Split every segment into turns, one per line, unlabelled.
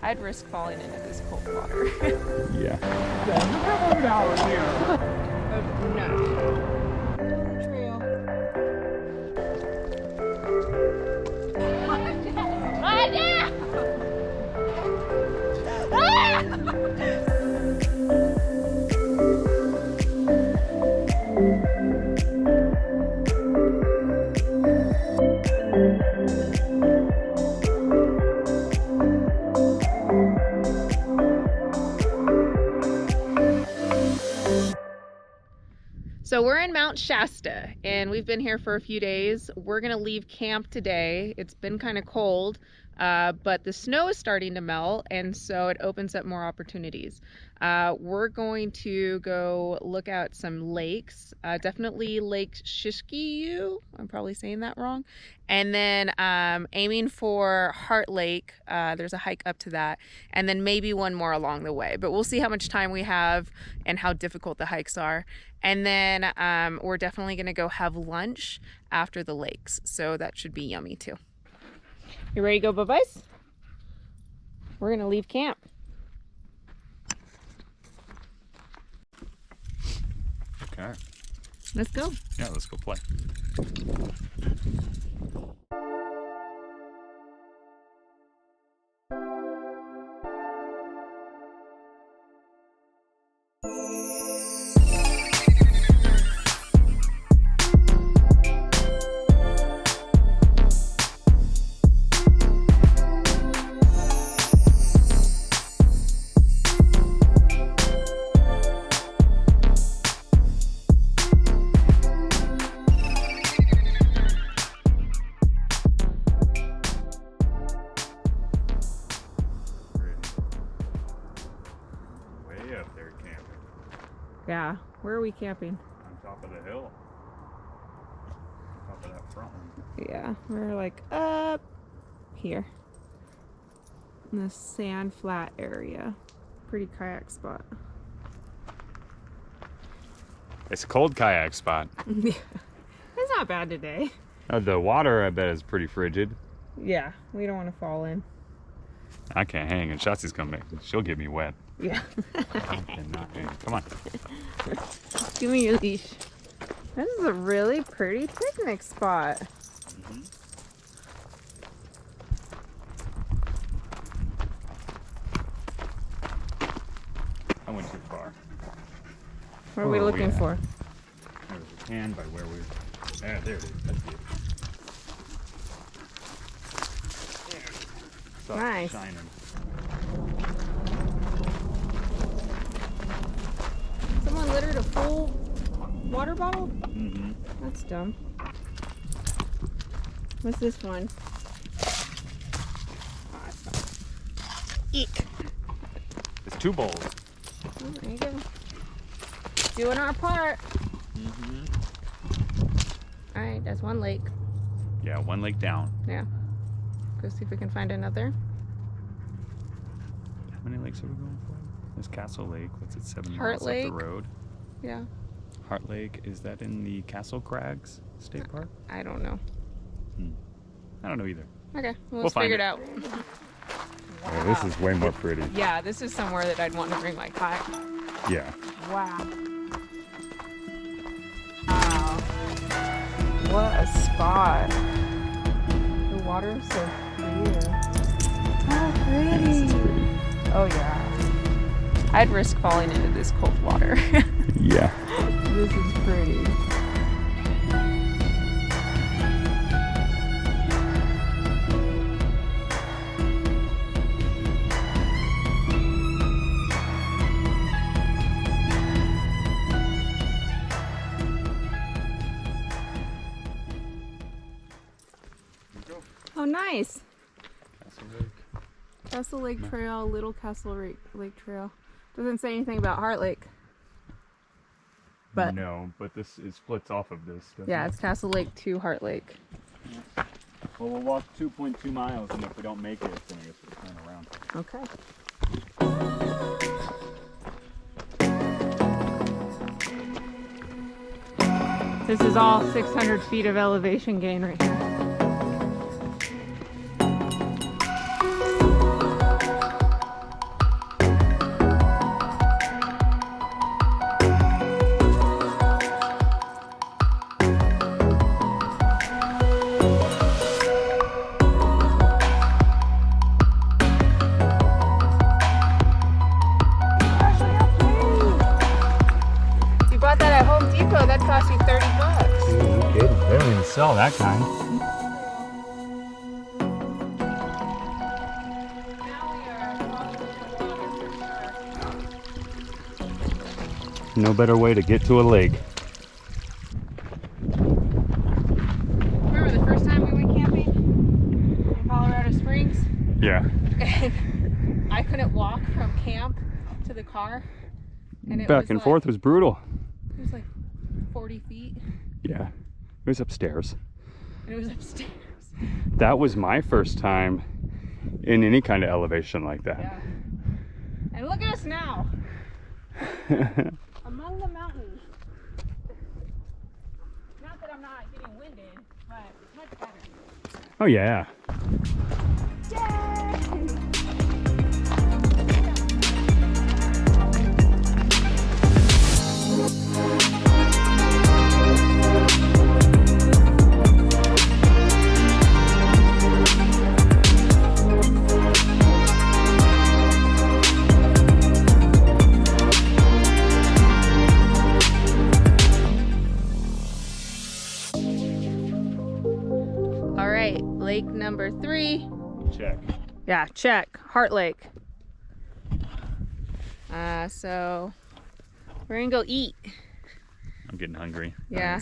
I'd risk falling into this cold water.
Yeah.
Trail. So we're in Mt Shasta and we've been here for a few days. We're gonna leave camp today. It's been kind of cold, but the snow is starting to melt, and so it opens up more opportunities. We're going to go look at some lakes, definitely Lake Siskiyou. I'm probably saying that wrong. And then aiming for Heart Lake. There's a hike up to that, and then maybe one more along the way. But we'll see how much time we have and how difficult the hikes are. And then we're definitely gonna go have lunch after the lakes, so that should be yummy too. You ready to go, bye-byes? We're gonna leave camp.
Okay.
Let's go.
Yeah, let's go play.
Yeah, where are we camping?
On top of the hill. On top of that front one.
Yeah, we're like up here in the sand flat area. Pretty kayak spot.
It's a cold kayak spot.
Yeah, it's not bad today.
The water, I bet, is pretty frigid.
Yeah, we don't want to fall in.
I can't hang, and Shasta's coming. She'll get me wet.
Yeah.
I cannot hang. Come on.
Give me your leash. This is a really pretty picnic spot.
I went too far.
What are we looking for?
There was a can by where we... Yeah, there it is. That's it. There.
Nice.
Shining.
Someone littered a full water bottle?
Mm-hmm.
That's dumb. What's this one? Eek.
It's 2 bowls.
Oh, there you go. Doing our part.
Mm-hmm.
All right, that's one lake.
Yeah, 1 lake down.
Yeah. Go see if we can find another.
How many lakes are we going for? There's Castle Lake. What's it? 7
Heart
miles
Lake.
up the road.
Yeah.
Heart Lake, is that in the Castle Crags State Park?
I don't know.
I don't know either.
Okay,
We'll
let's
find
figure
it.
it out.
Oh, this is way more pretty.
Yeah, this is somewhere that I'd want to bring my kayak.
Yeah.
Wow. Wow. What a spot. The water is so clear. How pretty. Oh yeah. I'd risk falling into this cold water.
Yeah.
This is pretty. Oh, nice.
Castle Lake.
Castle Lake Trail, Little Castle Lake Trail. Doesn't say anything about Heart Lake. But
no, but this it splits off of this.
Yeah, it's Castle Lake to Heart Lake.
Yeah. Well, we'll walk 2.2 miles, and if we don't make it, then I guess we'll turn around.
Okay. This is all 600 feet of elevation gain right here.
sell that kind. No better way to get to a lake.
Remember the first time we went camping in Colorado Springs?
Yeah.
I couldn't walk from camp to the car. And it
Back
was
and
like,
forth was brutal.
It was like 40 feet.
Yeah. It was upstairs.
And it was upstairs.
That was my first time in any kind of elevation like that.
Yeah. And look at us now. Among the mountains. Not that I'm not getting winded, but it's much better.
Oh yeah.
Yay! Lake number 3.
Check.
Yeah, check. Heart Lake. So we're gonna go eat.
I'm getting hungry.
Yeah.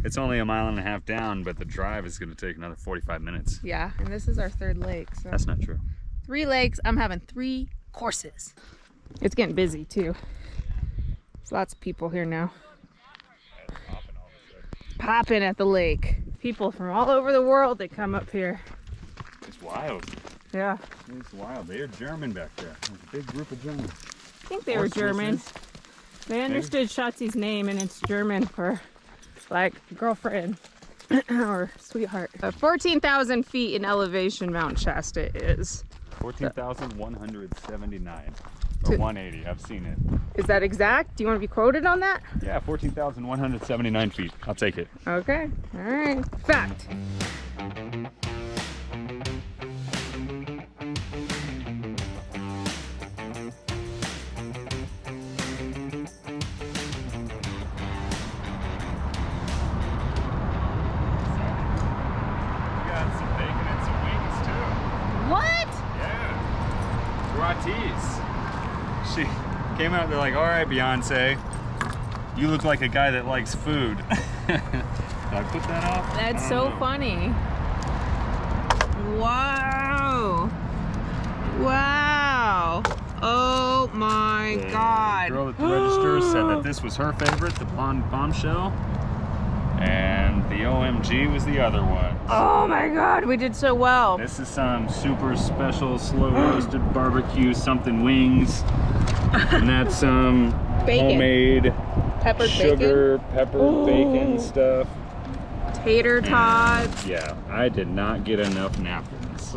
It's only a mile and a half down, but the drive is gonna take another 45 minutes.
Yeah, and this is our 3rd lake. So
That's not true.
3 lakes. I'm having 3 courses. It's getting busy too. There's lots of people here now. Popping at the lake. People from all over the world that come up here.
It's wild.
Yeah.
It's wild. They are German back there. There's a big group of Germans.
I think they were German. They understood Schatzi's name, and it's German for like girlfriend or sweetheart. 14,000 feet in elevation Mount Shasta is.
14,179. Or 180. I've seen it.
Is that exact? Do you want to be quoted on that?
Yeah, 14,179 feet. I'll take it.
Okay. All right. Fact.
She came out, they're like, all right, Beyonce, you look like a guy that likes food. Did I put that off?
That's so funny. Wow. Wow. Oh my God.
The girl at the register said that this was her favorite, the blonde bombshell. And the OMG was the other one.
Oh my God, we did so well.
This is some super special slow roasted barbecue something wings. And that's some homemade
peppered
sugar, peppered bacon stuff.
Tater tots.
Yeah, I did not get enough napkins.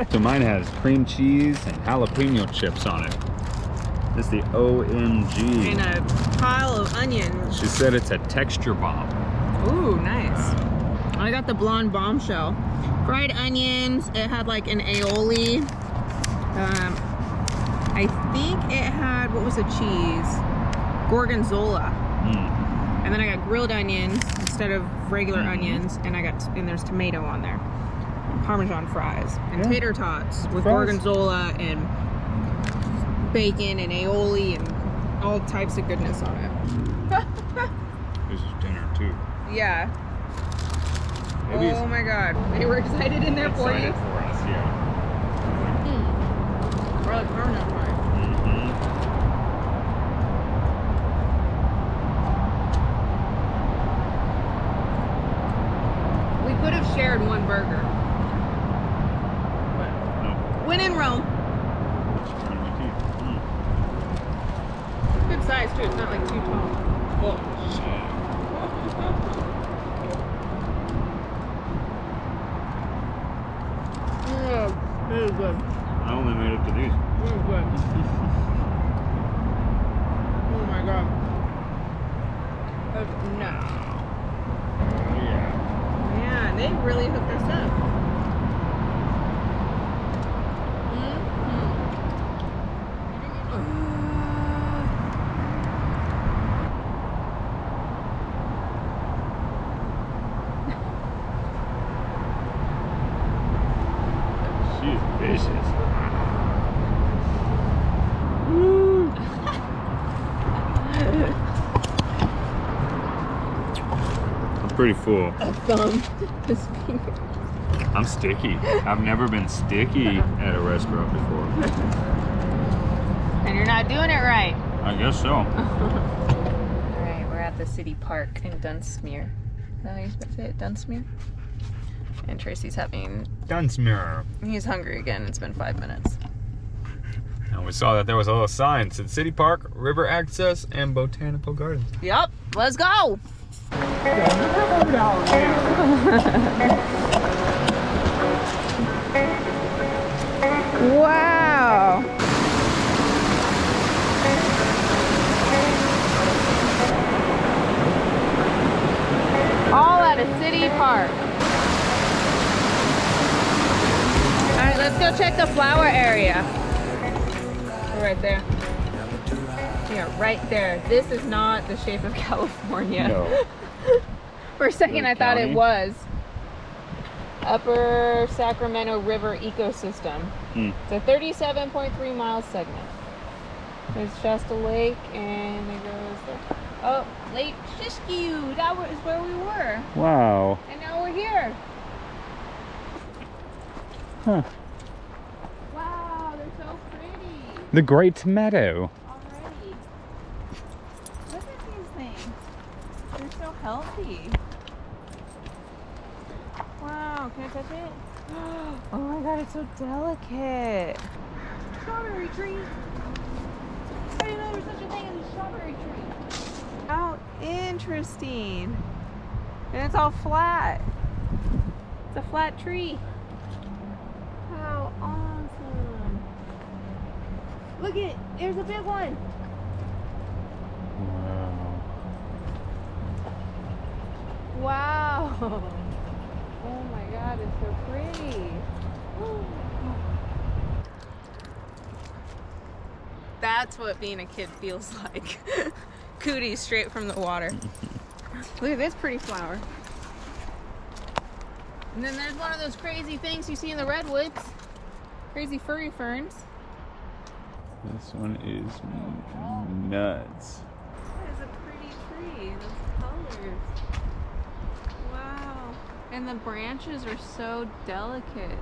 So mine has cream cheese and jalapeno chips on it. This is the OMG.
And a pile of onions.
She said it's a texture bomb.
Ooh, nice. I got the blonde bombshell. Fried onions. It had like an aioli. I think it had, what was the cheese? Gorgonzola. And then I got grilled onions instead of regular onions, and there's tomato on there. And Parmesan fries and tater tots with gorgonzola and bacon and aioli and all types of goodness on it.
This is dinner too.
Yeah. Oh my God. They were excited in there for you?
Excited for us, yeah.
Garlic parmesan fries. We could have shared one burger.
No.
When in Rome. Good size too, it's not like too tall. Oh, shit. Oh, this is good.
I only made it to these.
This is good. Oh my God. No.
Yeah.
Yeah, they really hooked us up.
pretty full.
A thumb. His finger.
I'm sticky. I've never been sticky at a restaurant before.
And you're not doing it right.
I guess so.
Alright, we're at the city park in Dunsmuir. Is that how you're supposed to say it? Dunsmuir? And Tracy's having...
Dunsmuir.
He's hungry again. It's been 5 minutes.
And we saw that there was a little sign that said City Park, River Access, and Botanical Gardens.
Yep, let's go! Wow! All at a city park. Alright, let's go check the flower area. We're right there. Yeah, right there. This is not the shape of California.
No.
For a second, I thought it
County?
was. Upper Sacramento River ecosystem. It's a 37.3 mile segment. There's Shasta Lake, and it goes there. Oh, Lake Siskiyou. That was where we were.
Wow.
And now we're here.
Huh.
Wow, they're so pretty
The Great Meadow.
already. Look at these things. They're so healthy. Wow, can I touch it? Oh my god, it's so delicate. Strawberry tree. I didn't know there was such a thing as a strawberry tree. How interesting. And it's all flat. It's a flat tree. How awesome. Look at, there's a big one.
Wow.
Wow. Oh my god, it's so pretty. That's what being a kid feels like. Cooties straight from the water. Look at this pretty flower. And then there's one of those crazy things you see in the redwoods. Crazy furry ferns.
This one is nuts.
That is a pretty tree. Those colors. Wow. And the branches are so delicate.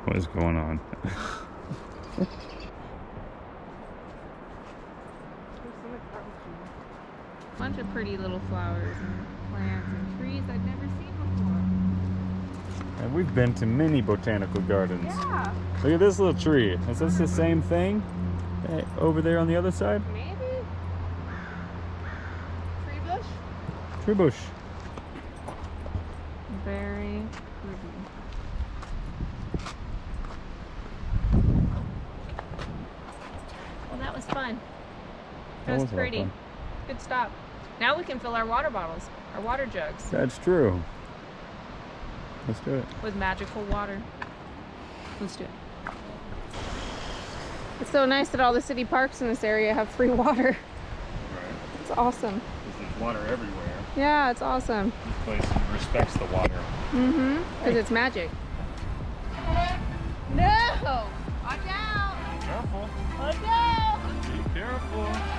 What is going on?
Bunch of pretty little flowers and plants and trees I'd never seen before.
And we've been to many botanical gardens.
Yeah,
Look at this little tree. Is this the same thing over there on the other side?
maybe. Tree bush?
Tree bush.
Very pretty. Well, that was fun. That was
was a lot of
pretty.
fun.
Good stop. Now we can fill our water bottles, our water jugs,
That's true. Let's do it.
with magical water. Let's do it. It's so nice that all the city parks in this area have free water.
Right.
It's awesome.
There's water everywhere.
Yeah, it's awesome.
This place respects the water.
Mm-hmm. Because it's magic. No! Watch out!
Careful.
Watch out!
Be careful.